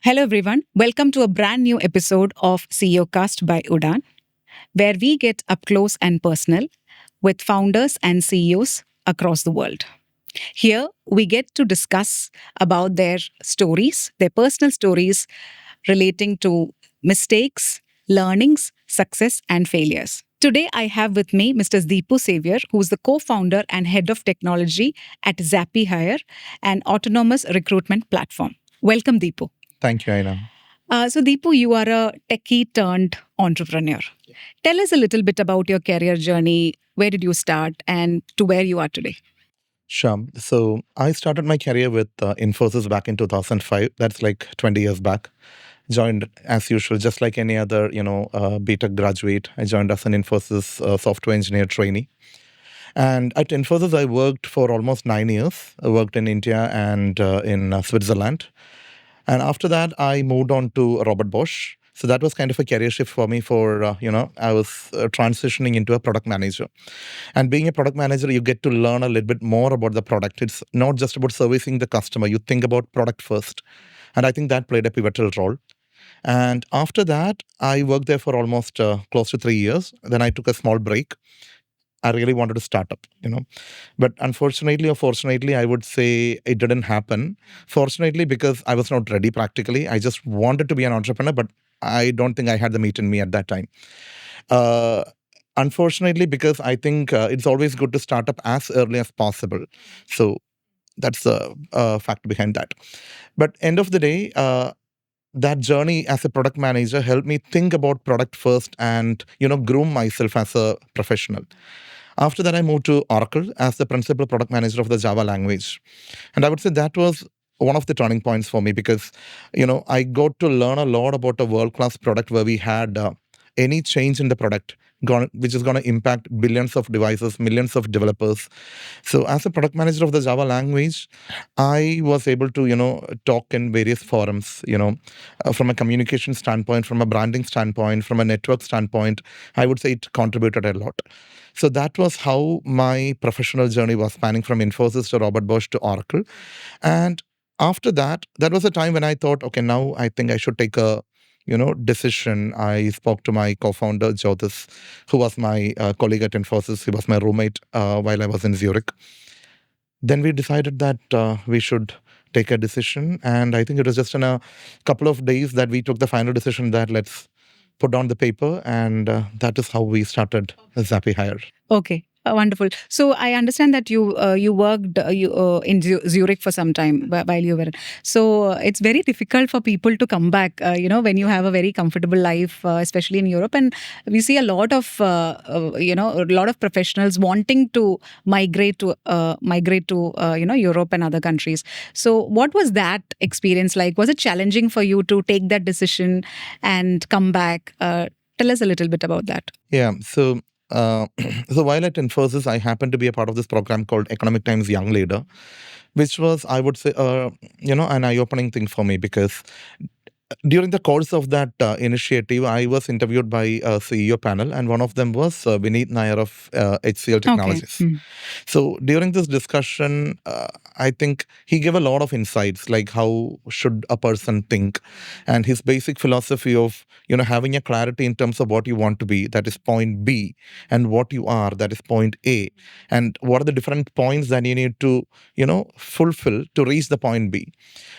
Hello, everyone. Welcome to a brand new episode of CEO Cast by Udan, where we get up close and personal with founders and CEOs across the world. Here, we get to discuss about their stories, their personal stories relating to mistakes, learnings, success, and failures. Today, I have with me Mr. Deepu Savior, who is the co founder and head of technology at Zappy Hire, an autonomous recruitment platform. Welcome, Deepu. Thank you, Aina. So, Deepu, you are a techie turned entrepreneur. Tell us a little bit about your career journey. Where did you start and to where you are today? Sure. So I started my career with Infosys back in 2005. That's like 20 years back. Joined as usual, just like any other, BTech graduate. I joined as an Infosys software engineer trainee. And at Infosys, I worked for almost 9 years. I worked in India and in Switzerland. And after that, I moved on to Robert Bosch. So that was kind of a career shift for me I was transitioning into a product manager. And being a product manager, you get to learn a little bit more about the product. It's not just about servicing the customer. You think about product first. And I think that played a pivotal role. And after that, I worked there for almost close to 3 years. Then I took a small break. I really wanted to start up. But unfortunately or fortunately, I would say it didn't happen. Fortunately, because I was not ready practically. I just wanted to be an entrepreneur, but I don't think I had the meat in me at that time. Uh, Unfortunately, because I think it's always good to start up as early as possible. So that's the fact behind that. But end of the day, that journey as a product manager helped me think about product first and groom myself as a professional. After that, I moved to Oracle as the principal product manager of the Java language. And I would say that was one of the turning points for me because, I got to learn a lot about a world-class product where we had any change in the product which is going to impact billions of devices, millions of developers. So as a product manager of the Java language, I was able to, talk in various forums, from a communication standpoint, from a branding standpoint, from a network standpoint. I would say it contributed a lot. So that was how my professional journey was spanning from Infosys to Robert Bosch to Oracle. And after that, that was a time when I thought, okay, now I think I should take a decision. I spoke to my co-founder, Jyotis, who was my colleague at Infosys. He was my roommate while I was in Zurich. Then we decided that we should take a decision. And I think it was just in a couple of days that we took the final decision that let's put down the paper. And that is how we started Zappy Hire. Okay. Wonderful. So I understand that you worked in Zurich for some time while you were. So it's very difficult for people to come back. When you have a very comfortable life, especially in Europe, and we see a lot of a lot of professionals wanting to migrate to Europe and other countries. So what was that experience like? Was it challenging for you to take that decision and come back? Tell us a little bit about that. Yeah. So so while at Infosys, I happened to be a part of this program called Economic Times Young Leader, which was, I would say, an eye-opening thing for me because during the course of that initiative, I was interviewed by a CEO panel, and one of them was Vineet Nair of HCL Technologies. Okay. So during this discussion, I think he gave a lot of insights, like how should a person think, and his basic philosophy of having a clarity in terms of what you want to be, that is point B, and what you are, that is point A, and what are the different points that you need to fulfill to reach the point B.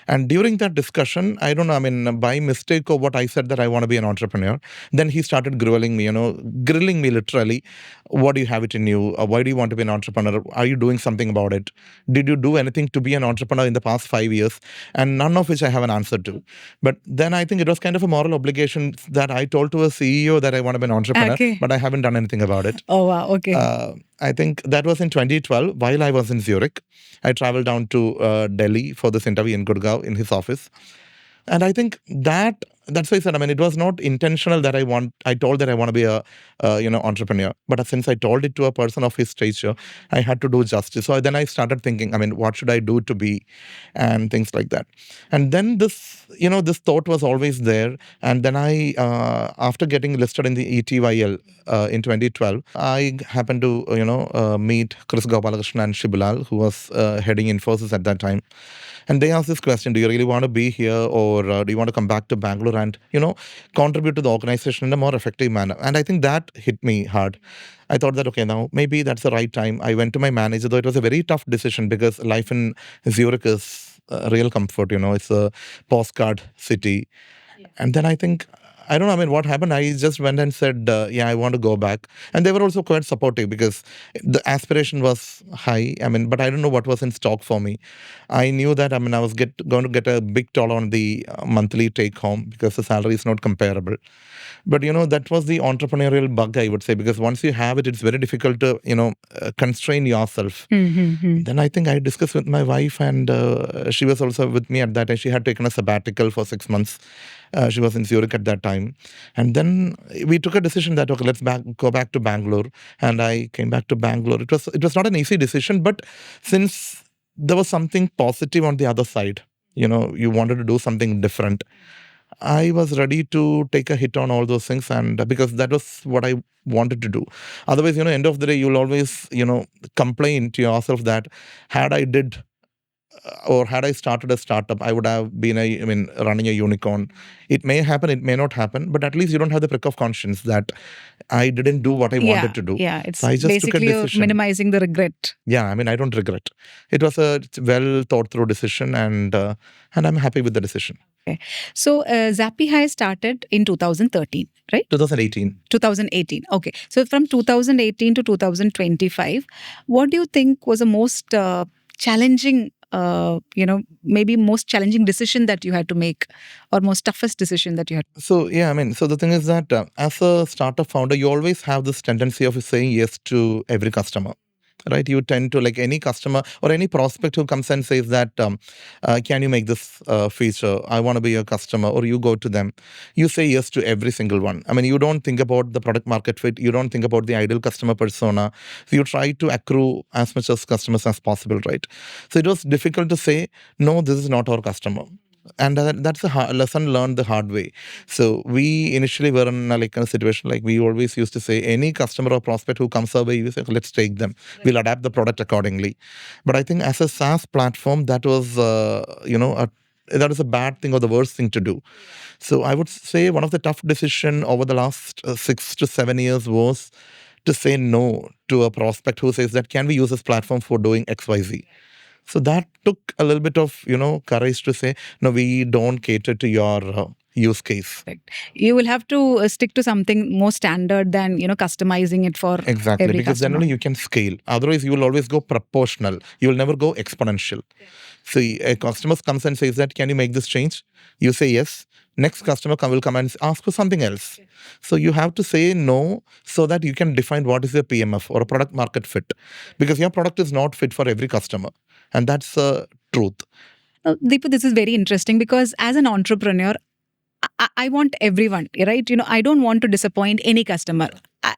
And during that discussion, I don't know, I mean, by mistake or what I said that I want to be an entrepreneur, then he started grilling me literally. What do you have it in you? Why do you want to be an entrepreneur? Are you doing something about it? Did you do anything to be an entrepreneur in the past 5 years? And none of which I have an answer to. But then I think it was kind of a moral obligation that I told to a CEO that I want to be an entrepreneur, Okay. but I haven't done anything about it. Oh, wow. Okay. I think that was in 2012 while I was in Zurich. I traveled down to Delhi for this interview in Gurgaon in his office. And I think that that's why I said, I mean, it was not intentional that I told that I want to be a, entrepreneur. But since I told it to a person of his stature, I had to do justice. So then I started thinking, I mean, what should I do to be, and things like that. And then this thought was always there. And then after getting listed in the ETYL in 2012, I happened to, meet Chris Gopalakrishnan and Shibilal, who was heading Infosys at that time. And they asked this question: do you really want to be here, or do you want to come back to Bangalore and contribute to the organization in a more effective manner? And I think that hit me hard. I thought that, okay, now maybe that's the right time. I went to my manager, though it was a very tough decision because life in Zurich is a real comfort. It's a postcard city. And then I think, I don't know, I mean, what happened? I just went and said, yeah, I want to go back. And they were also quite supportive because the aspiration was high. I mean, but I don't know what was in stock for me. I knew that, I mean, I was going to get a big toll on the monthly take home because the salary is not comparable. But, that was the entrepreneurial bug, I would say, because once you have it, it's very difficult to, constrain yourself. Mm-hmm. Then I think I discussed with my wife, and she was also with me at that time. She had taken a sabbatical for 6 months. She was in Zurich at that time. And then we took a decision that, okay, let's go back to Bangalore. And I came back to Bangalore. It was not an easy decision, but since there was something positive on the other side, you wanted to do something different, I was ready to take a hit on all those things, and because that was what I wanted to do. Otherwise, end of the day, you'll always, complain to yourself that had I did or had I started a startup, I would have been running a unicorn. It may happen, it may not happen, but at least you don't have the prick of conscience that I didn't do what I wanted to do. Yeah, it's So I just took a basically you're decision. minimizing the regret. Yeah, I mean, I don't regret. It was a well thought through decision, and I'm happy with the decision. So Zappy High started in 2013, right? 2018. 2018. Okay. So from 2018 to 2025, what do you think was the most challenging, maybe most challenging decision that you had to make, or most toughest decision that you had? So, yeah, I mean, so the thing is that as a startup founder, you always have this tendency of saying yes to every customer. Right, you tend to, like any customer or any prospect who comes and says that, can you make this feature? I want to be your customer, or you go to them. You say yes to every single one. I mean, you don't think about the product market fit. You don't think about the ideal customer persona. So you try to accrue as much as customers as possible, right? So it was difficult to say, no, this is not our customer. And that's a lesson learned the hard way. So we initially were in a situation like we always used to say, any customer or prospect who comes our way, we say, let's take them. We'll adapt the product accordingly. But I think as a SaaS platform, that was, that is a bad thing or the worst thing to do. So I would say one of the tough decisions over the last 6 to 7 years was to say no to a prospect who says that, can we use this platform for doing XYZ? So that took a little bit of, courage to say, no, we don't cater to your use case. You will have to stick to something more standard than, customizing it for exactly, every because customer. then only you can scale. Otherwise, you will always go proportional. You will never go exponential. So a customer comes and says that, can you make this change? You say yes. Next customer will come and ask for something else. So you have to say no so that you can define what is a PMF or a product market fit. Because your product is not fit for every customer. And that's the truth. Deepu, this is very interesting because as an entrepreneur, I want everyone, right? I don't want to disappoint any customer.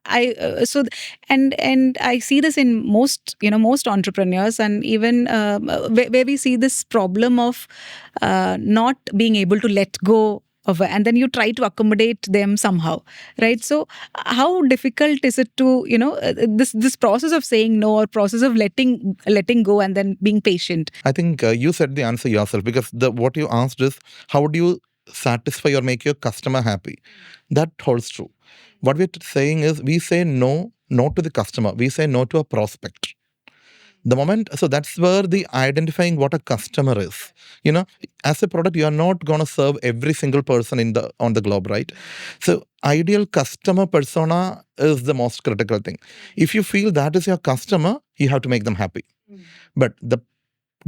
And I see this in most entrepreneurs, and even where we see this problem of not being able to let go of, and then you try to accommodate them somehow, right? So how difficult is it to this process of saying no, or process of letting go and then being patient? I think you said the answer yourself, because what you asked is, how do you satisfy or make your customer happy? That holds true. What we're saying is, we say no to the customer, we say no to a prospect. The moment, so that's where the identifying what a customer is. As a product, you are not going to serve every single person on the globe, right? So ideal customer persona is the most critical thing. If you feel that is your customer, you have to make them happy. But the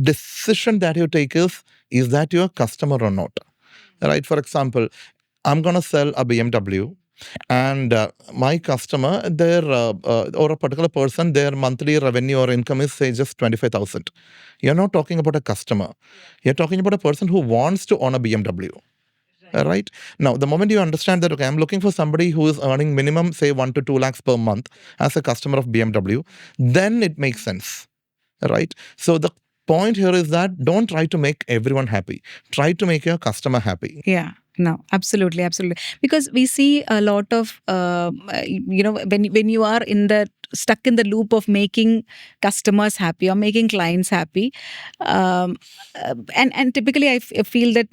decision that you take is that your customer or not, right? For example, I'm going to sell a BMW, and my customer, or a particular person, their monthly revenue or income is, say, just 25,000. You're not talking about a customer. You're talking about a person who wants to own a BMW. Right? Now, the moment you understand that, okay, I'm looking for somebody who is earning minimum, say, 1 to 2 lakhs per month as a customer of BMW, then it makes sense. Right? So the point here is that don't try to make everyone happy. Try to make your customer happy. Yeah. No, absolutely, absolutely. Because we see a lot of, when you are stuck in the loop of making customers happy or making clients happy, and typically I feel that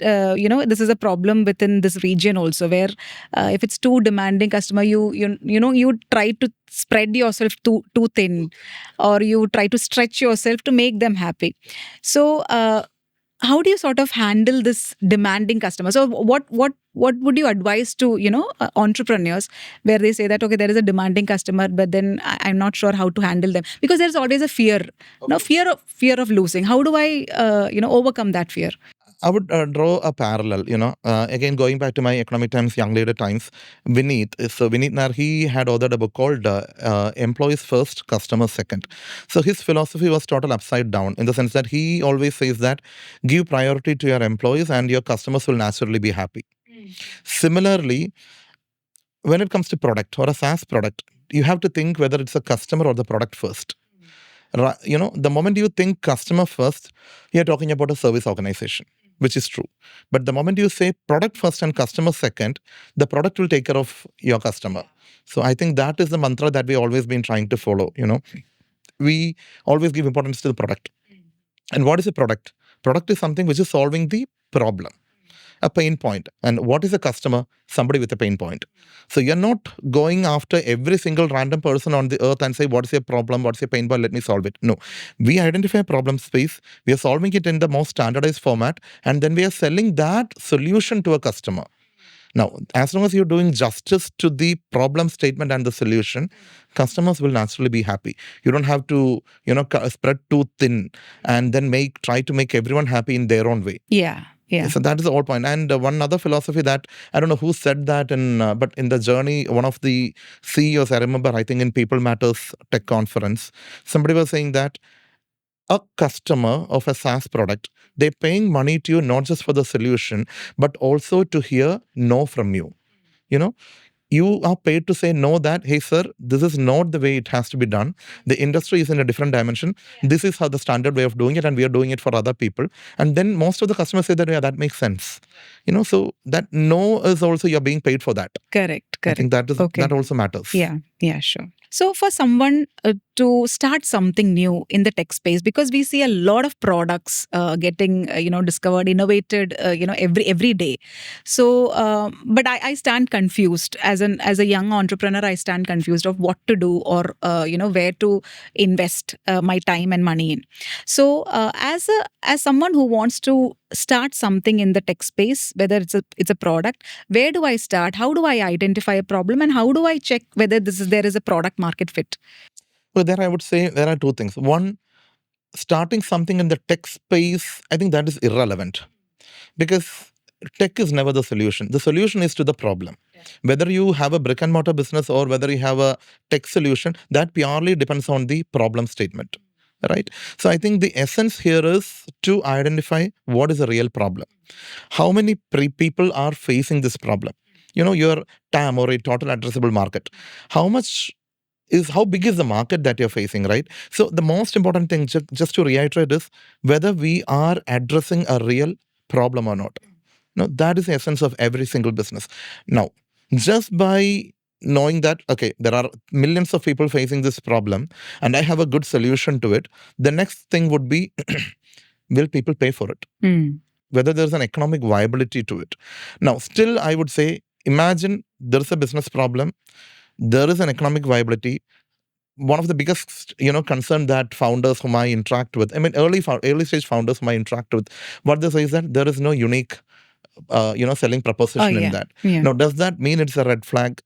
this is a problem within this region also, where if it's too demanding customer, you try to spread yourself too thin, or you try to stretch yourself to make them happy. So. How do you sort of handle this demanding customer? So what would you advise to entrepreneurs, where they say that, okay, there is a demanding customer, but then I'm not sure how to handle them, because there's always a fear, fear of losing. How do I overcome that fear? I would draw a parallel, again, going back to my Economic Times Young Leader Times, Vineet Nair, he had authored a book called Employees First, Customers Second. So his philosophy was total upside down, in the sense that he always says that give priority to your employees and your customers will naturally be happy. Similarly, when it comes to product or a SaaS product, you have to think whether it's a customer or the product first. The moment you think customer first, you're talking about a service organization, which is true. But the moment you say product first and customer second, the product will take care of your customer. So I think that is the mantra that we've always been trying to follow. We always give importance to the product. And what is a product? Product is something which is solving the problem, a pain point. And what is a customer? Somebody with a pain point. So you're not going after every single random person on the earth and say, what is your problem? What's your pain point? Let me solve it. No. We identify a problem space. We are solving it in the most standardized format. And then we are selling that solution to a customer. Now, as long as you're doing justice to the problem statement and the solution, customers will naturally be happy. You don't have to, spread too thin and then try to make everyone happy in their own way. Yeah. Yeah. So that is the whole point. And one other philosophy that I don't know who said that, but in the journey, one of the CEOs, I remember, I think in People Matters Tech Conference, somebody was saying that a customer of a SaaS product, they're paying money to you not just for the solution, but also to hear no from you. You are paid to say no, that, hey, sir, this is not the way it has to be done. The industry is in a different dimension. This is how the standard way of doing it, and we are doing it for other people. And then most of the customers say that, yeah, that makes sense. So that no is also you're being paid for that. Correct. I think that also matters. Yeah, sure. So for someone to start something new in the tech space, because we see a lot of products getting discovered, innovated every day. So but I stand confused as a young entrepreneur. I stand confused of what to do, or where to invest my time and money in. So as someone who wants to start something in the tech space, whether it's a product, where do I start? How do I identify a problem, and how do I check whether there is a product market fit? Well, there I would say there are two things. One, starting something in the tech space, I think that is irrelevant, because tech is never the solution. The solution is to the problem. Yeah. Whether you have a brick and mortar business or whether you have a tech solution, that purely depends on the problem statement. Right? So I think the essence here is to identify what is a real problem. How many people are facing this problem? Your TAM, or a total addressable market. How big is the market that you're facing, right? So the most important thing, just to reiterate, is whether we are addressing a real problem or not. That is the essence of every single business. Now, just by knowing that, okay, there are millions of people facing this problem and I have a good solution to it, the next thing would be, will people pay for it? Whether there's an economic viability to it. Now, still, I would say, imagine there's a business problem, there is an economic viability. One of the biggest, concern that founders whom I interact with, early stage founders whom I interact with, what they say is that there is no unique, selling proposition in that. Yeah. Now, does that mean it's a red flag?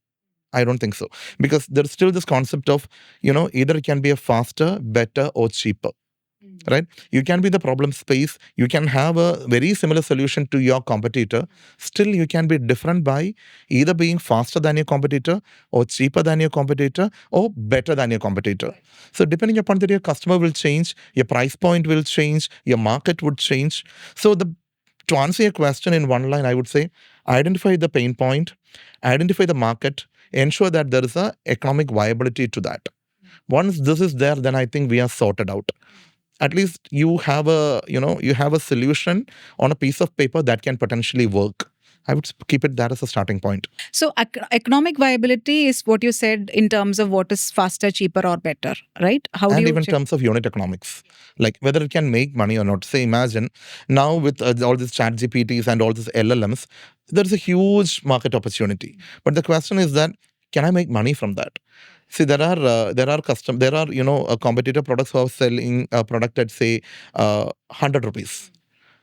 I don't think so. Because there's still this concept of, either it can be a faster, better, or cheaper. Right? You can be the problem space. You can have a very similar solution to your competitor. Still, you can be different by either being faster than your competitor, or cheaper than your competitor, or better than your competitor. So depending upon that, your customer will change, your price point will change, your market would change. So to answer your question in one line, I would say, identify the pain point, identify the market, ensure that there is a economic viability to that. Once this is there, then I think we are sorted out. At least you have a solution on a piece of paper that can potentially work. I would keep it that as a starting point. So economic viability is what you said in terms of what is faster, cheaper, or better, right? How do And you even in check? terms of unit economics, like whether it can make money or not. Say, imagine now with all these chat GPTs and all these LLMs, there's a huge market opportunity. But the question is that, can I make money from that? See, competitor products who are selling a product at say 100 rupees.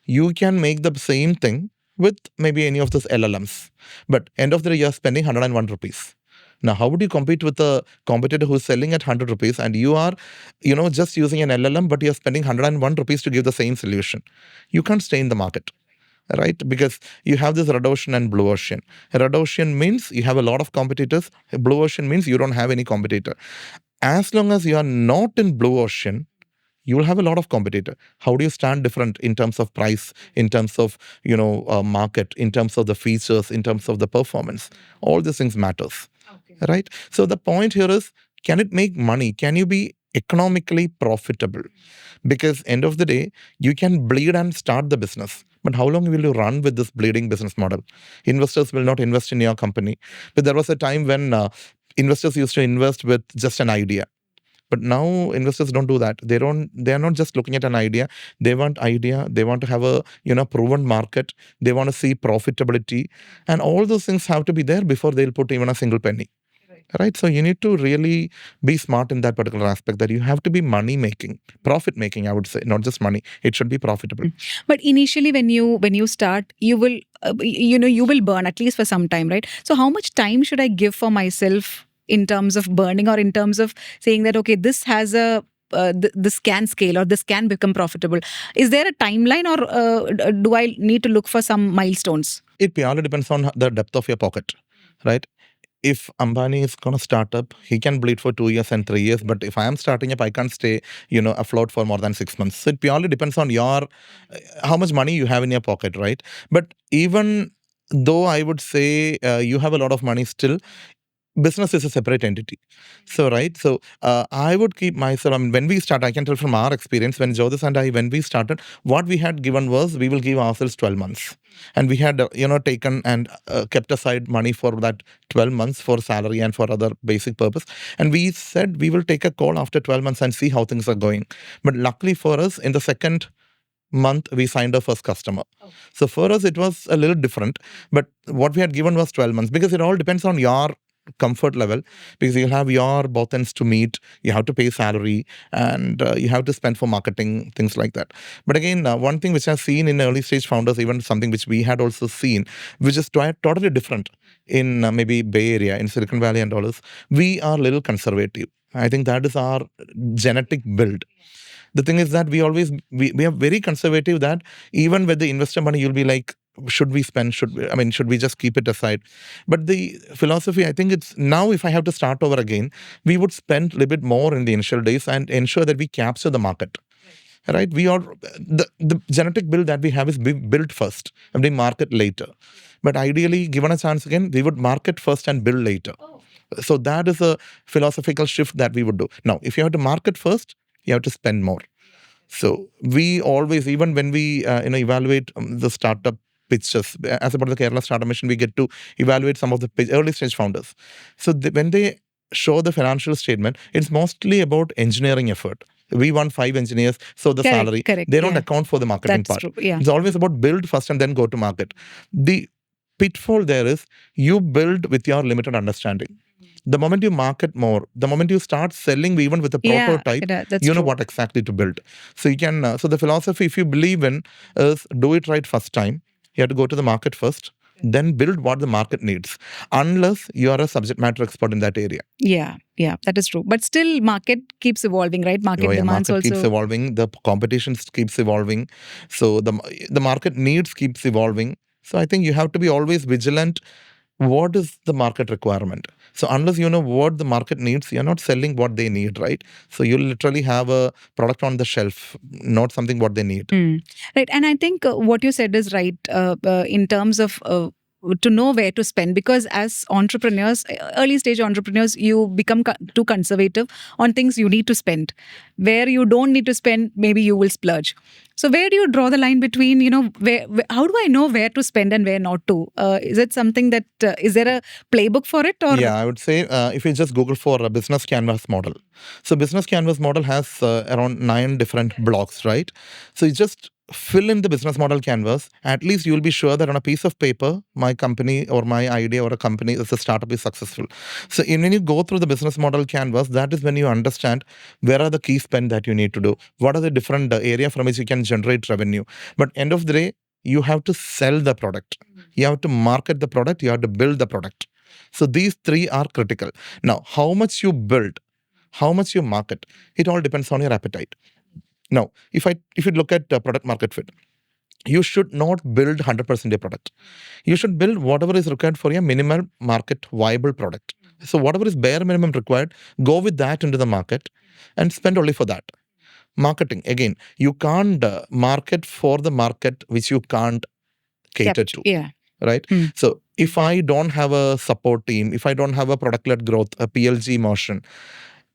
You can make the same thing with maybe any of those LLMs, but end of the day you're spending 101 rupees. Now, how would you compete with a competitor who's selling at 100 rupees and you are, just using an LLM, but you're spending 101 rupees to give the same solution? You can't stay in the market, right? Because you have this red ocean and blue ocean. Red ocean means you have a lot of competitors. Blue ocean means you don't have any competitor. As long as you are not in blue ocean, you will have a lot of competitor. How do you stand different in terms of price, in terms of market, in terms of the features, in terms of the performance? All these things matters, right? So the point here is, can it make money? Can you be economically profitable? Because end of the day, you can bleed and start the business, but how long will you run with this bleeding business model? Investors will not invest in your company. But there was a time when investors used to invest with just an idea. But now investors don't do that. They are not just looking at an idea. They want idea. They want to have a proven market. They want to see profitability. And all those things have to be there before they'll put even a single penny. Right. So you need to really be smart in that particular aspect, that you have to be money making, profit making, I would say, not just money. It should be profitable. But initially, when you start, you will you will burn at least for some time, right? So how much time should I give for myself in terms of burning, or in terms of saying that, okay, this has a this can scale, or this can become profitable? Is there a timeline, or do I need to look for some milestones? It purely depends on the depth of your pocket, right? If Ambani is going to start up, he can bleed for 2 years and 3 years. But if I am starting up, I can't stay, afloat for more than 6 months. So it purely depends on how much money you have in your pocket, right? But even though I would say you have a lot of money still, business is a separate entity. So, right. So, I would keep myself, I mean, when we start, I can tell from our experience, when Jyotis and I, when we started, what we had given was, we will give ourselves 12 months. And we had, taken and kept aside money for that 12 months for salary and for other basic purpose. And we said, we will take a call after 12 months and see how things are going. But luckily for us, in the second month, we signed our first customer. So for us, it was a little different. But what we had given was 12 months, because it all depends on your comfort level, because you have your both ends to meet. You have to pay salary, and you have to spend for marketing, things like that. But again, one thing which I've seen in early stage founders, even something which we had also seen, which is totally different in maybe Bay Area, in Silicon Valley and all this, we are a little conservative. I think that is our genetic build. The thing is that we are very conservative, that even with the investor money, you'll be like, should we spend? Should we just keep it aside? But the philosophy, I think it's now, if I have to start over again, we would spend a little bit more in the initial days and ensure that we capture the market. Right? We are the genetic build that we have is built first and we market later. But ideally, given a chance again, we would market first and build later. So that is a philosophical shift that we would do. Now, if you have to market first, you have to spend more. So we always, even when we evaluate the startup pitches, as a part of the Kerala Startup Mission, we get to evaluate some of the early stage founders. So when they show the financial statement, it's mostly about engineering effort. We want 5 engineers, so the salary. Correct, they don't account for the marketing That's part. True, yeah. It's always about build first and then go to market. The pitfall there is, you build with your limited understanding. The moment you market more, the moment you start selling even with a prototype, you know what exactly to build. So you can. So the philosophy, if you believe in, is do it right first time. You have to go to the market first, then build what the market needs, unless you are a subject matter expert in that area. Yeah, that is true. But still, market keeps evolving, right? Market demands market keeps evolving. The competition keeps evolving. So the market needs keeps evolving. So I think you have to be always vigilant. What is the market requirement? So unless you know what the market needs, you're not selling what they need, right? So you literally have a product on the shelf, not something what they need. Right. And I think what you said is right in terms of to know where to spend, because as entrepreneurs, early stage entrepreneurs, you become too conservative on things you need to spend. Where you don't need to spend, maybe you will splurge. So where do you draw the line between, how do I know where to spend and where not to? Is it something that is there a playbook for it, or Yeah, I would say if you just Google for a business canvas model. So business canvas model has around 9 different blocks, right? So you just fill in the business model canvas. At least you will be sure that on a piece of paper, my company or my idea or a company as a startup is successful. So when you go through the business model canvas, that is when you understand where are the key spend that you need to do. What are the different area from which you can generate revenue. But end of the day, you have to sell the product. You have to market the product. You have to build the product. So these three are critical. Now, how much you build, how much you market, it all depends on your appetite. Now, if you look at product market fit, you should not build 100% your product. You should build whatever is required for your minimal market viable product. So whatever is bare minimum required, go with that into the market and spend only for that. Marketing, again, you can't market for the market which you can't cater to. Yeah. Right? So if I don't have a support team, if I don't have a product-led growth, a PLG motion,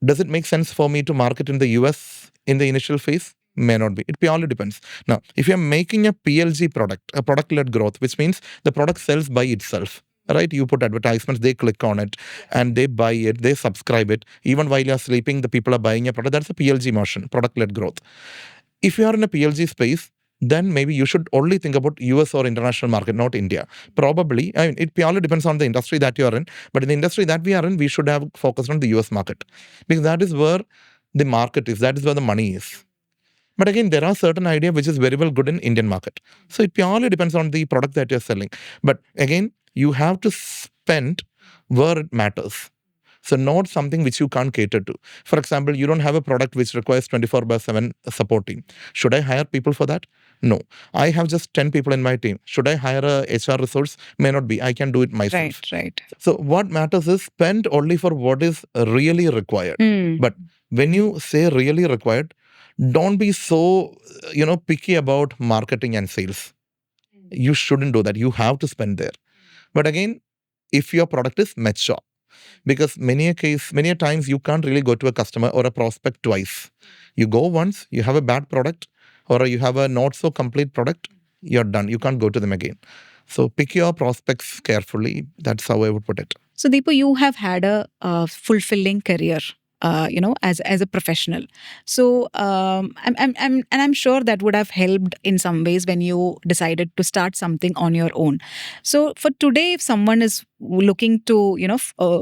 does it make sense for me to market in the US in the initial phase? May not be. It purely depends. Now, if you're making a PLG product, a product-led growth, which means the product sells by itself, right? You put advertisements, they click on it, and they buy it, they subscribe it. Even while you're sleeping, the people are buying your product. That's a PLG motion, product-led growth. If you are in a PLG space, then maybe you should only think about US or international market, not India. Probably, I mean, it purely depends on the industry that you are in. But in the industry that we are in, we should have focused on the US market because that is where the market is. That is where the money is. But again, there are certain ideas which is very well good in Indian market. So it purely depends on the product that you're selling. But again, you have to spend where it matters. So not something which you can't cater to. For example, you don't have a product which requires 24/7 support team. Should I hire people for that? No. I have just 10 people in my team. Should I hire a HR resource? May not be. I can do it myself. Right. So what matters is spend only for what is really required. But when you say really required, don't be so, picky about marketing and sales. You shouldn't do that. You have to spend there. But again, if your product is mature, because many a times you can't really go to a customer or a prospect twice. You go once, you have a bad product, or you have a not so complete product, you're done. You can't go to them again. So pick your prospects carefully. That's how I would put it. So Deepu, you have had a fulfilling career. As a professional, so I'm sure that would have helped in some ways when you decided to start something on your own. So for today, if someone is looking to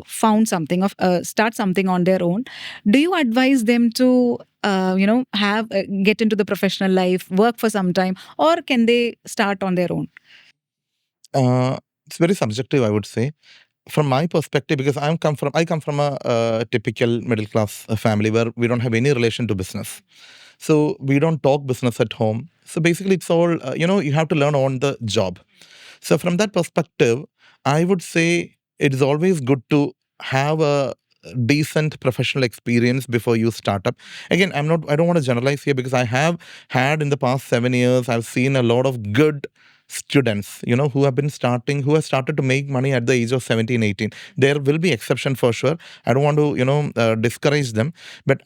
found something of start something on their own, do you advise them to have get into the professional life, work for some time, or can they start on their own? It's very subjective, I would say. From my perspective, because I come from a typical middle class family where we don't have any relation to business, so we don't talk business at home. So basically, it's all you have to learn on the job. So from that perspective, I would say it is always good to have a decent professional experience before you start up. Again, I don't want to generalize here because I have had in the past 7 years, I've seen a lot of good students, who have started to make money at the age of 17, 18. There will be exception for sure. I don't want to, discourage them. But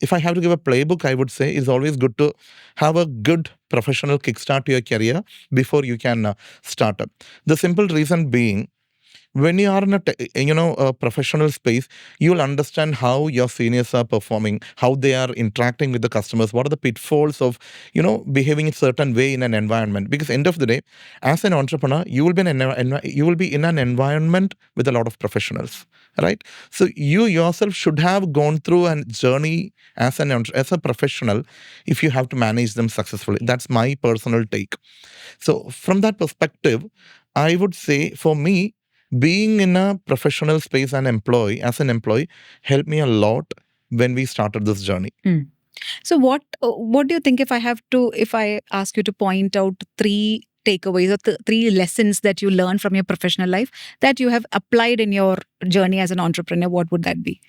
if I have to give a playbook, I would say it's always good to have a good professional kickstart to your career before you can start up. The simple reason being, when you are in a professional space, you'll understand how your seniors are performing, how they are interacting with the customers, what are the pitfalls of behaving a certain way in an environment. Because end of the day, as an entrepreneur, you will be in an environment with a lot of professionals, right? So you yourself should have gone through a journey as a professional if you have to manage them successfully. That's my personal take. So from that perspective, I would say for me, being in a professional space as an employee helped me a lot when we started this journey. So what do you think, if I ask you to point out 3 takeaways or 3 lessons that you learned from your professional life that you have applied in your journey as an entrepreneur, what would that be?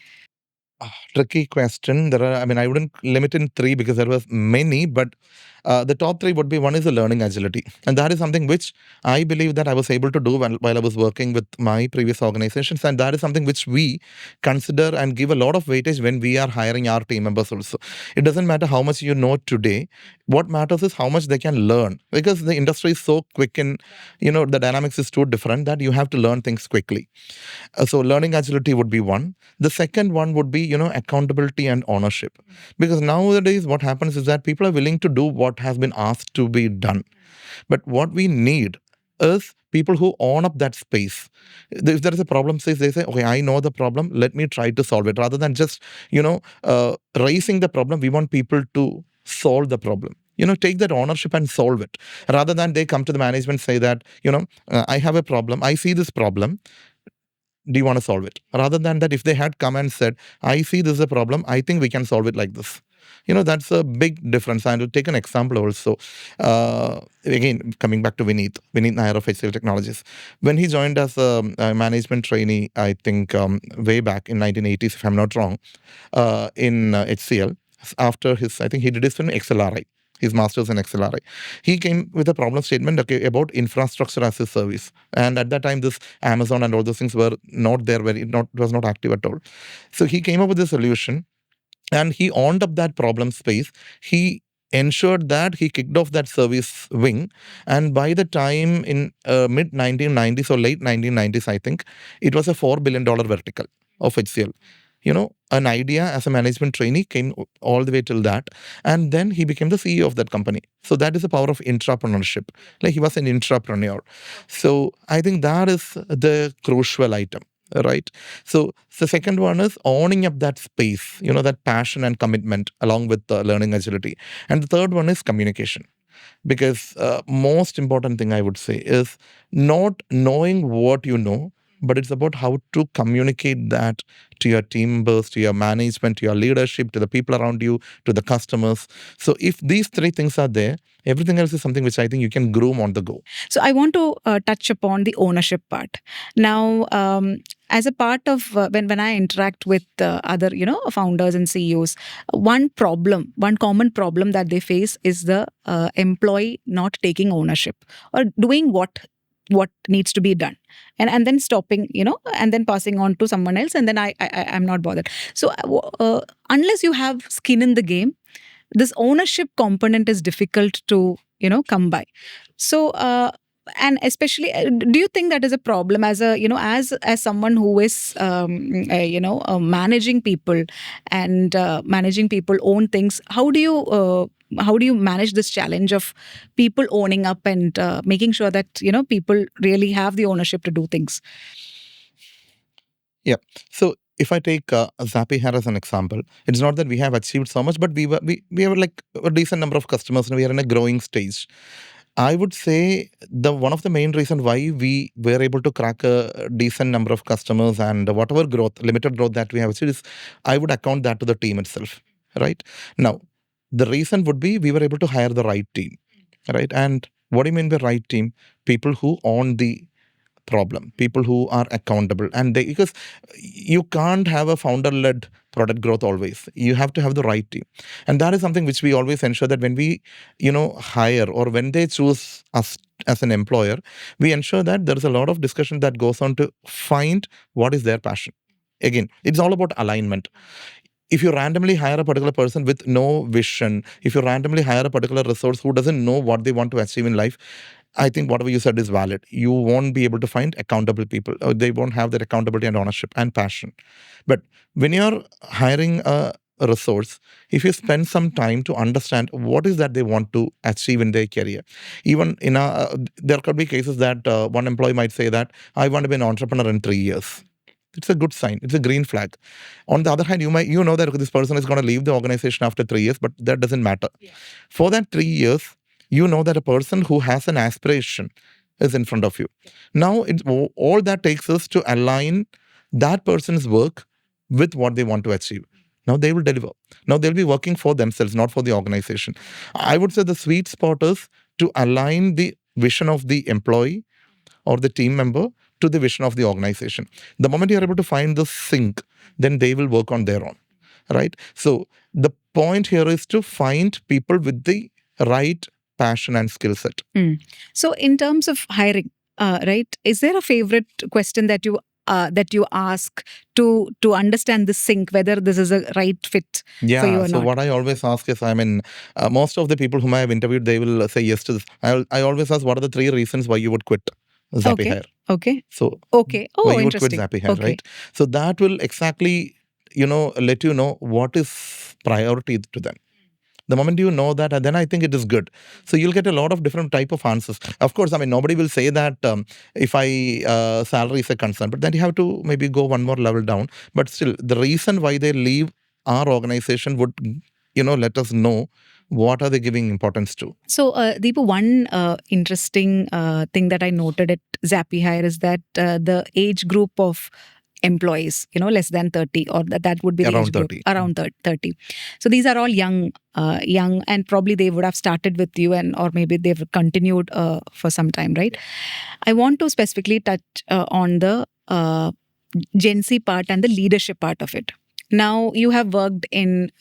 Tricky question. I wouldn't limit in 3 because there was many, but The top three would be: one is the learning agility. And that is something which I believe that I was able to do while I was working with my previous organizations. And that is something which we consider and give a lot of weightage when we are hiring our team members also. It doesn't matter how much you know today. What matters is how much they can learn, because the industry is so quick and, the dynamics is too different that you have to learn things quickly. So learning agility would be one. The second one would be, accountability and ownership. Because nowadays what happens is that people are willing to do what has been asked to be done. But what we need is people who own up that space. If there is a problem, they say, okay, I know the problem, let me try to solve it. Rather than just, raising the problem, we want people to solve the problem. Take that ownership and solve it. Rather than they come to the management, say that, I have a problem, I see this problem, do you want to solve it? Rather than that, if they had come and said, I see this is a problem, I think we can solve it like this. That's a big difference. And to take an example also, again, coming back to Vineet Nair of HCL Technologies. When he joined as a management trainee, I think way back in 1980s, if I'm not wrong, in HCL, after I think he did his XLRI, his master's in XLRI. He came with a problem statement, about infrastructure as a service. And at that time, this Amazon and all those things were not there, it was not active at all. So he came up with a solution, and he owned up that problem space. He ensured that he kicked off that service wing. And by the time in mid 1990s or late 1990s, I think, it was a $4 billion vertical of HCL. An idea as a management trainee came all the way till that. And then he became the CEO of that company. So that is the power of intrapreneurship. Like, he was an intrapreneur. So I think that is the crucial item. Right. So the second one is owning up that space, that passion and commitment along with learning agility. And the third one is communication. Because most important thing I would say is not knowing what you know, but it's about how to communicate that to your team members, to your management, to your leadership, to the people around you, to the customers. So if these three things are there, everything else is something which I think you can groom on the go. So I want to touch upon the ownership part. Now, as a part of when I interact with other founders and CEOs, one common problem that they face is the employee not taking ownership or doing what needs to be done, and then stopping, and then passing on to someone else, and then I'm not bothered. So unless you have skin in the game, this ownership component is difficult to come by. So and especially, do you think that is a problem as a as someone who is managing people, and managing people own things? How do you manage this challenge of people owning up and making sure that people really have the ownership to do things? Yeah. So if I take Zappy Hair as an example, it's not that we have achieved so much, but we have like a decent number of customers, and we are in a growing stage. I would say one of the main reasons why we were able to crack a decent number of customers and whatever limited growth that we have achieved, is I would account that to the team itself. Right. Now, the reason would be we were able to hire the right team. Right. And what do you mean by right team? People who own the problem, people who are accountable, and because you can't have a founder-led product growth always. You have to have the right team, and that is something which we always ensure that when we hire, or when they choose us as an employer, we ensure that there is a lot of discussion that goes on to find what is their passion. Again, it's all about alignment. If you randomly hire a particular person with no vision, if you randomly hire a particular resource who doesn't know what they want to achieve in life, I think whatever you said is valid. You won't be able to find accountable people. Or they won't have that accountability and ownership and passion. But when you're hiring a resource, if you spend some time to understand what is that they want to achieve in their career, even there could be cases that one employee might say that I want to be an entrepreneur in 3 years. It's a good sign. It's a green flag. On the other hand, you know that this person is going to leave the organization after 3 years, but that doesn't matter. Yeah. For that 3 years, you know that a person who has an aspiration is in front of you. Now, all that takes us to align that person's work with what they want to achieve. Now they will deliver. Now they'll be working for themselves, not for the organization. I would say the sweet spot is to align the vision of the employee or the team member to the vision of the organization. The moment you're able to find the sync, then they will work on their own. Right? So the point here is to find people with the right passion and skill set. So, in terms of hiring, right, is there a favorite question that you ask to understand the sync, whether this is a right fit for you Yeah. or So not? what I always ask is, I mean, most of the people whom I have interviewed, they will say yes to this. I always ask, what are the 3 reasons why you would quit Zappy Okay. Hair? Okay. So Okay. why Oh, you would quit interesting. Zappy Hair, Okay. right? So that will exactly, let you know what is priority to them. The moment you know that, then I think it is good. So you'll get a lot of different type of answers. Of course, I mean, nobody will say that if salary is a concern, but then you have to maybe go one more level down. But still, the reason why they leave our organization would, let us know what are they giving importance to. So, Deepu, one interesting thing that I noted at Zappy Hire is that the age group of employees, less than 30, or that would be the Around age group, 30. around 30. So these are all young, and probably they would have started with you, or maybe they've continued for some time, right? I want to specifically touch on the Gen Z part and the leadership part of it. Now, you have worked in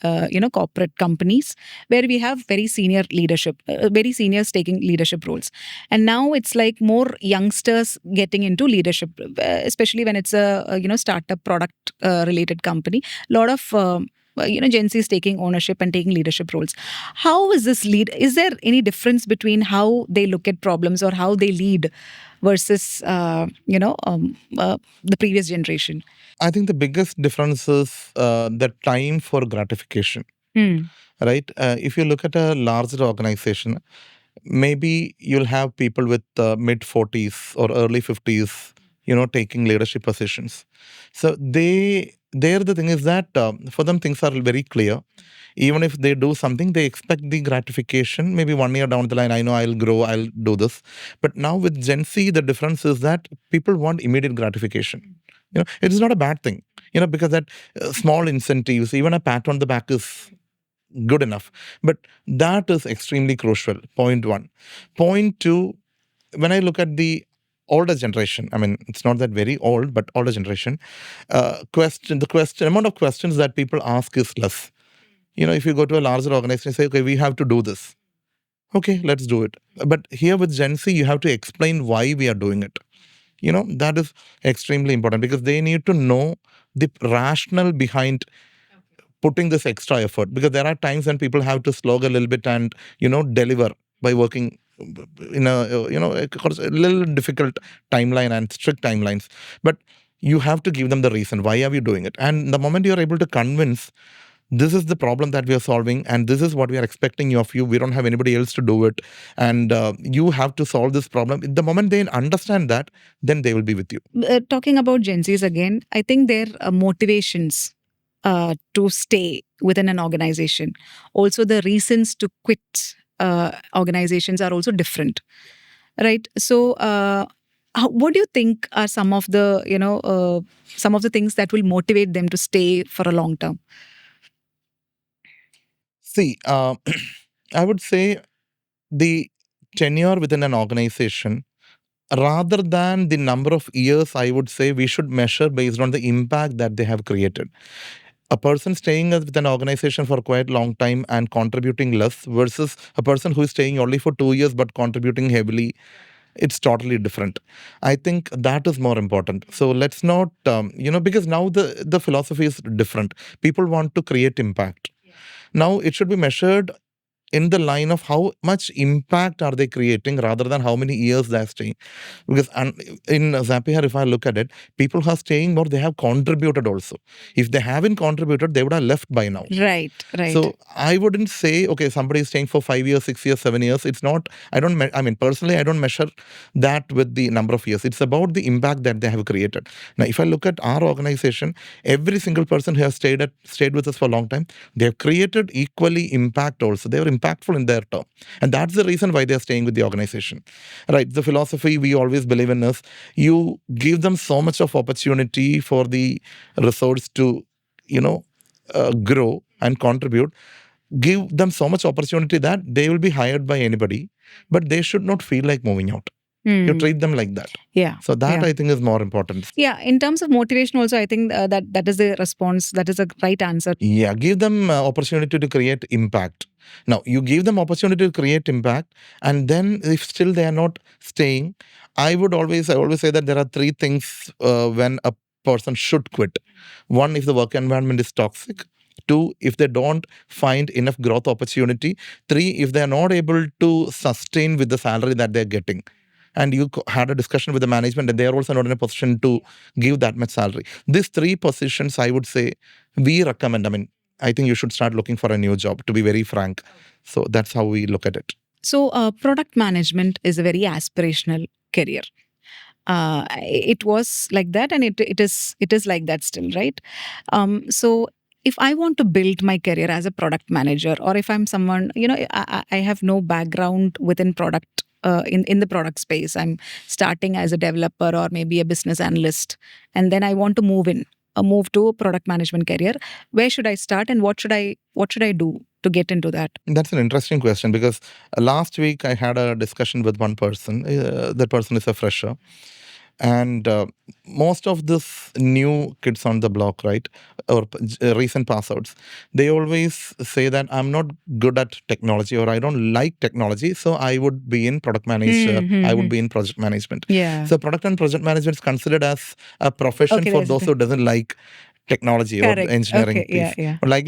corporate companies where we have very senior leadership, very seniors taking leadership roles, and now it's like more youngsters getting into leadership, especially when it's a startup product related company. A lot of Gen Z is taking ownership and taking leadership roles. How is this lead? Is there any difference between how they look at problems or how they lead versus the previous generation? I think the biggest difference is the time for gratification, right? If you look at a larger organization, maybe you'll have people with mid 40s or early 50s, taking leadership positions. So there the thing is that for them things are very clear. Even if they do something, they expect the gratification. Maybe 1 year down the line, I know I'll grow, I'll do this. But now with Gen Z, the difference is that people want immediate gratification. It is not a bad thing. Because that small incentives, even a pat on the back is good enough. But that is extremely crucial. Point one. Point two, when I look at the older generation, I mean, it's not that very old, but older generation, the amount of questions that people ask is less. If you go to a larger organization and say, okay, we have to do this. Okay, let's do it. But here with Gen Z, you have to explain why we are doing it. That is extremely important because they need to know the rationale behind putting this extra effort, because there are times when people have to slog a little bit and deliver by working in a little difficult timeline and strict timelines. But you have to give them the reason why are we doing it, and the moment you're able to convince this is the problem that we are solving and this is what we are expecting of you, we don't have anybody else to do it, and you have to solve this problem, the moment they understand that, then they will be with you. Talking about Gen Zs again, I think their motivations to stay within an organization, also the reasons to quit organizations are also different, right? So, what do you think are some of the things that will motivate them to stay for a long term? See, I would say the tenure within an organization, rather than the number of years, I would say we should measure based on the impact that they have created. A person staying with an organization for quite a long time and contributing less versus a person who is staying only for 2 years but contributing heavily, it's totally different. I think that is more important. So let's not, because now the philosophy is different. People want to create impact. Now it should be measured in the line of how much impact are they creating rather than how many years they're staying. Because in Zapier, if I look at it, people who are staying more, they have contributed also. If they haven't contributed, they would have left by now. Right. So I wouldn't say, okay, somebody is staying for 5 years, 6 years, 7 years. It's not, personally, I don't measure that with the number of years. It's about the impact that they have created. Now, if I look at our organization, every single person who has stayed with us for a long time, they have created equally impact also. They were impactful in their term. And that's the reason why they're staying with the organization. Right. The philosophy we always believe in is you give them so much of opportunity for the resource to, grow and contribute. Give them so much opportunity that they will be hired by anybody, but they should not feel like moving out. You Hmm. treat them like that. Yeah. So that Yeah. I think is more important. Yeah. In terms of motivation, also, I think that is the response. That is the right answer. Yeah, give them opportunity to create impact. Now, you give them opportunity to create impact, and then if still they are not staying, I always say that there are three things when a person should quit. One, if the work environment is toxic. Two, if they don't find enough growth opportunity. Three, if they are not able to sustain with the salary that they're getting. And you had a discussion with the management, and they are also not in a position to give that much salary. These three positions, I would say, we recommend. I mean, I think you should start looking for a new job, to be very frank. So that's how we look at it. So, product management is a very aspirational career. It was like that, and it is like that still, right? So, if I want to build my career as a product manager, or if I'm someone, I have no background within product. In the product space, I'm starting as a developer or maybe a business analyst, and then I want to move to a product management career. Where should I start, and what should I do to get into that? That's an interesting question, because last week I had a discussion with one person. That person is a fresher. And most of this new kids on the block, right, or recent pass outs, they always say that I'm not good at technology, or I don't like technology, so I would be in product manager, I would be in project management. Yeah. So product and project management is considered as a profession Okay, for that's those the who doesn't like technology or Correct. engineering Okay. Yeah. piece. Yeah. I like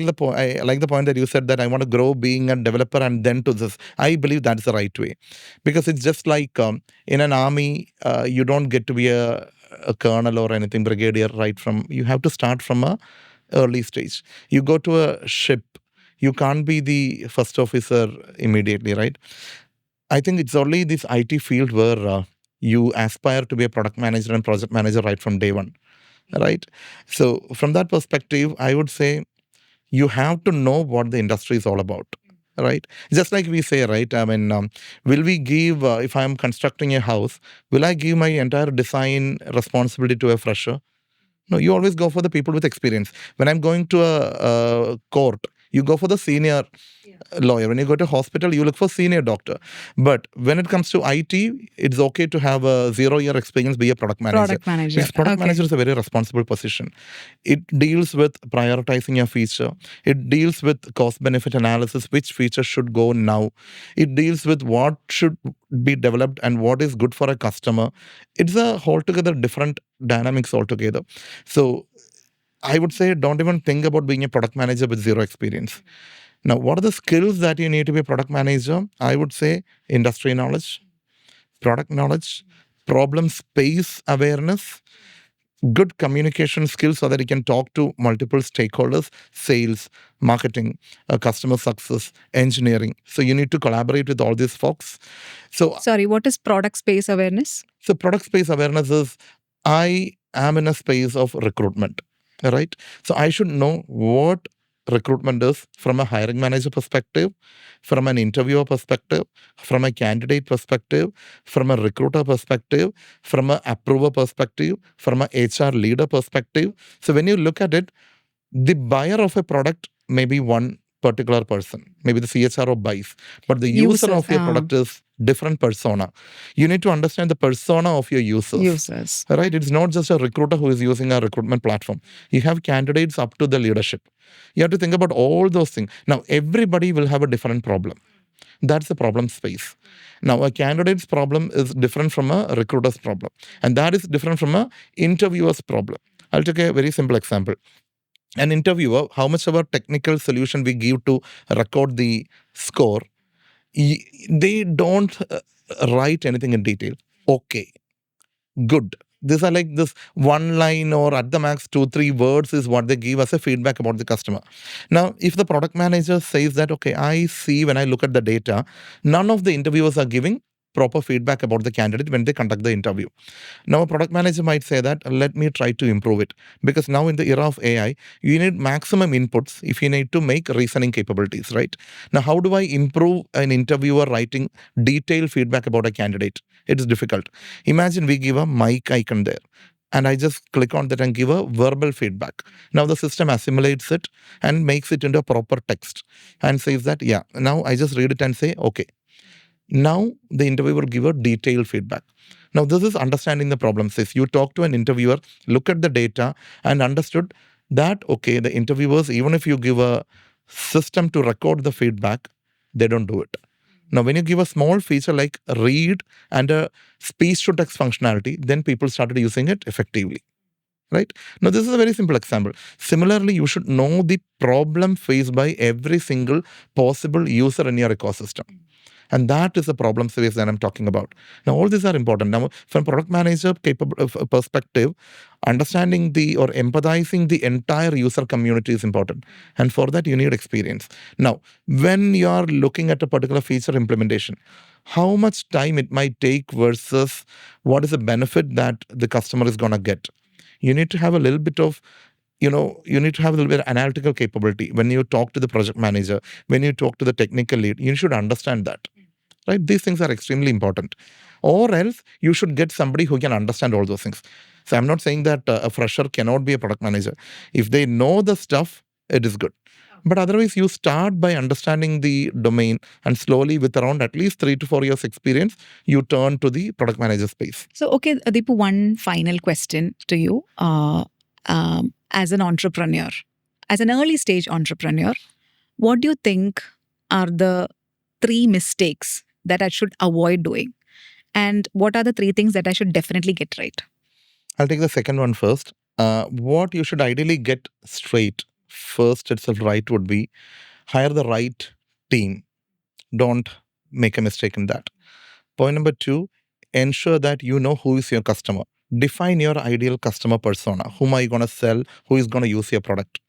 the point that you said that I want to grow being a developer and then to this. I believe that's the right way, because it's just like in an army, you don't get to be a colonel or anything, brigadier, right from. You have to start from a early stage. You go to a ship, you can't be the first officer immediately, right? I think it's only this IT field where you aspire to be a product manager and project manager right from day one, right? So from that perspective, I would say you have to know what the industry is all about, right? Just like we say, right? I mean, will we give, if I'm constructing a house, will I give my entire design responsibility to a fresher? No, you always go for the people with experience. When I'm going to a court, you go for the senior lawyer. When you go to hospital, you look for senior doctor. But when it comes to IT, it's okay to have a 0-year experience, be a product manager. Product manager. Because product Okay. manager is a very responsible position. It deals with prioritizing a feature. It deals with cost-benefit analysis, which feature should go now. It deals with what should be developed and what is good for a customer. It's a altogether different dynamics altogether. So I would say don't even think about being a product manager with zero experience. Now, what are the skills that you need to be a product manager? I would say industry knowledge, product knowledge, problem space awareness, good communication skills so that you can talk to multiple stakeholders, sales, marketing, customer success, engineering. So you need to collaborate with all these folks. So, Sorry, what is product space awareness? so product space awareness is I am in a space of recruitment, right? So I should know what recruitment is from a hiring manager perspective, from an interviewer perspective, from a candidate perspective, from a recruiter perspective, from an approver perspective, from an HR leader perspective. So when you look at it, the buyer of a product may be one particular person, maybe the CHRO buys, but the user of your product is different persona. You need to understand the persona of your users. Right? It's not just a recruiter who is using a recruitment platform. You have candidates up to the leadership. You have to think about all those things. Now, everybody will have a different problem. That's the problem space. Now, a candidate's problem is different from a recruiter's problem. And that is different from a interviewer's problem. I'll take a very simple example. An interviewer, how much of a technical solution we give to record the score, they don't write anything in detail. Okay, good. These are like this one line or at the max 2-3 words is what they give us a feedback about the customer. Now, if the product manager says that, okay, I see when I look at the data, none of the interviewers are giving proper feedback about the candidate when they conduct the interview. Now, a product manager might say that, let me try to improve it. Because now in the era of AI, you need maximum inputs if you need to make reasoning capabilities, right? Now, how do I improve an interviewer writing detailed feedback about a candidate? It's difficult. Imagine we give a mic icon there. And I just click on that and give a verbal feedback. Now the system assimilates it and makes it into a proper text and says that, yeah, now I just read it and say, okay. Now the interviewer will give a detailed feedback. Now this is understanding the problem. Says you talk to an interviewer, look at the data, and understood that okay, the interviewers, even if you give a system to record the feedback, they don't do it. Now, when you give a small feature like read and a speech to text functionality, then people started using it effectively. Right? Now, this is a very simple example. Similarly, you should know the problem faced by every single possible user in your ecosystem. And that is the problem space that I'm talking about. Now, all these are important. Now, from product manager perspective, understanding the or empathizing the entire user community is important. And for that, you need experience. Now, when you are looking at a particular feature implementation, how much time it might take versus what is the benefit that the customer is going to get. You need to have a little bit of you need to have a little bit of analytical capability. When you talk to the project manager, when you talk to the technical lead, you should understand that. Right? These things are extremely important. Or else you should get somebody who can understand all those things. So I'm not saying that a fresher cannot be a product manager. If they know the stuff, it is good. But otherwise, you start by understanding the domain, and slowly, with around at least 3 to 4 years experience, you turn to the product manager space. So, okay, Deepu, one final question to you. As an entrepreneur, as an early stage entrepreneur, what do you think are the 3 mistakes that I should avoid doing? And what are the 3 things that I should definitely get right? I'll take the second one first. What you should ideally get straight first itself right would be hire the right team. Don't make a mistake in that. Point number 2, ensure that you know who is your customer. Define your ideal customer persona. Whom are you going to sell? Who is going to use your product?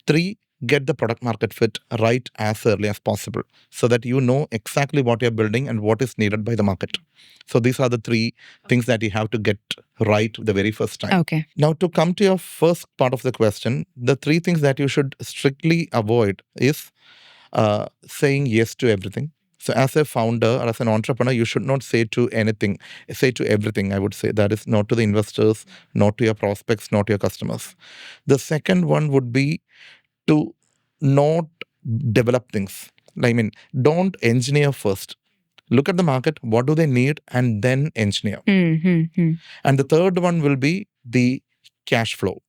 3, get the product market fit right as early as possible so that you know exactly what you're building and what is needed by the market. So these are the 3 things that you have to get right the very first time. Okay. Now, to come to your first part of the question, the 3 things that you should strictly avoid is saying yes to everything. So as a founder or as an entrepreneur, you should not say to everything, I would say. That is not to the investors, not to your prospects, not to your customers. The second one would be to not develop things. I mean, don't engineer first. Look at the market, what do they need, and then engineer. Mm-hmm. And the third one will be the cash flow.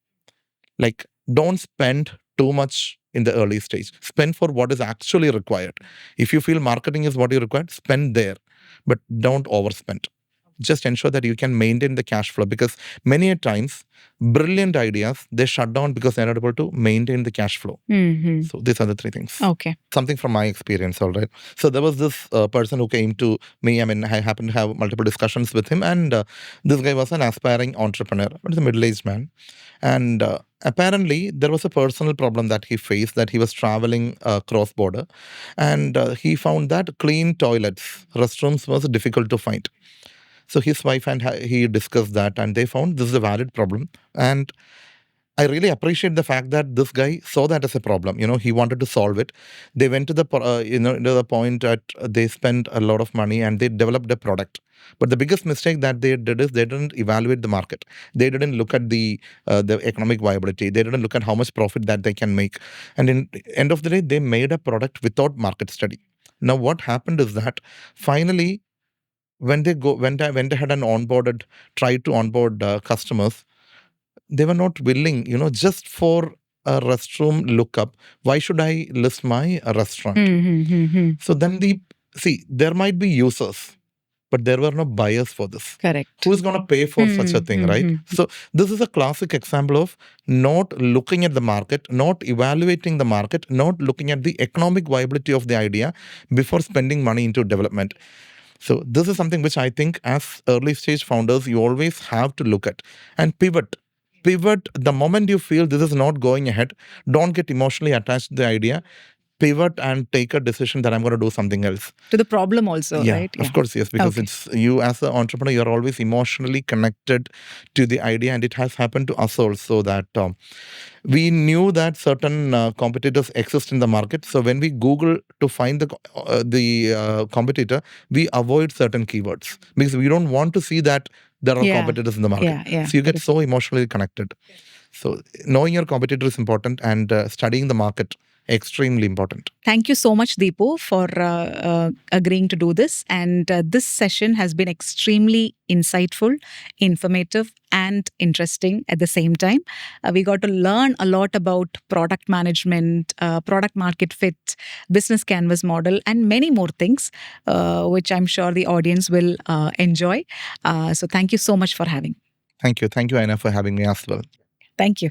Like, don't spend too much in the early stage. Spend for what is actually required. If you feel marketing is what you require, spend there, but don't overspend. Just ensure that you can maintain the cash flow, because many a times brilliant ideas, they shut down because they're not able to maintain the cash flow. Mm-hmm. So these are the 3 things. Okay. Something from my experience, all right. So there was this person who came to me. I mean, I happened to have multiple discussions with him, and this guy was an aspiring entrepreneur, but he's a middle-aged man. And apparently, there was a personal problem that he faced, that he was traveling cross-border, and he found that clean toilets, restrooms was difficult to find. So his wife and he discussed that, and they found this is a valid problem. And I really appreciate the fact that this guy saw that as a problem. He wanted to solve it. They went to the to the point that they spent a lot of money and they developed a product. But the biggest mistake that they did is they didn't evaluate the market. They didn't look at the economic viability. They didn't look at how much profit that they can make. And in end of the day, they made a product without market study. Now, what happened is that finally, when they had tried to onboard customers, they were not willing, just for a restroom lookup. Why should I list my restaurant? Mm-hmm. So then there might be users, but there were no buyers for this. Correct. Who is going to pay for such a thing, right? So this is a classic example of not looking at the market, not evaluating the market, not looking at the economic viability of the idea before spending money into development. So this is something which I think as early stage founders, you always have to look at and pivot. The moment you feel this is not going ahead. Don't get emotionally attached to the idea. Pivot and take a decision that I'm going to do something else. To the problem also, Yeah, right? of course, yes, because Okay. it's you as an entrepreneur, you're always emotionally connected to the idea, and it has happened to us also that we knew that certain competitors exist in the market. So when we Google to find the competitor, we avoid certain keywords because we don't want to see that there are competitors in the market. Yeah. So you get so emotionally connected. So knowing your competitor is important, and studying the market extremely important. Thank you so much, Deepu, for agreeing to do this. And this session has been extremely insightful, informative, and interesting at the same time. We got to learn a lot about product management, product market fit, business canvas model, and many more things, which I'm sure the audience will enjoy. So thank you so much for having. Thank you, Aina, for having me as well. Thank you.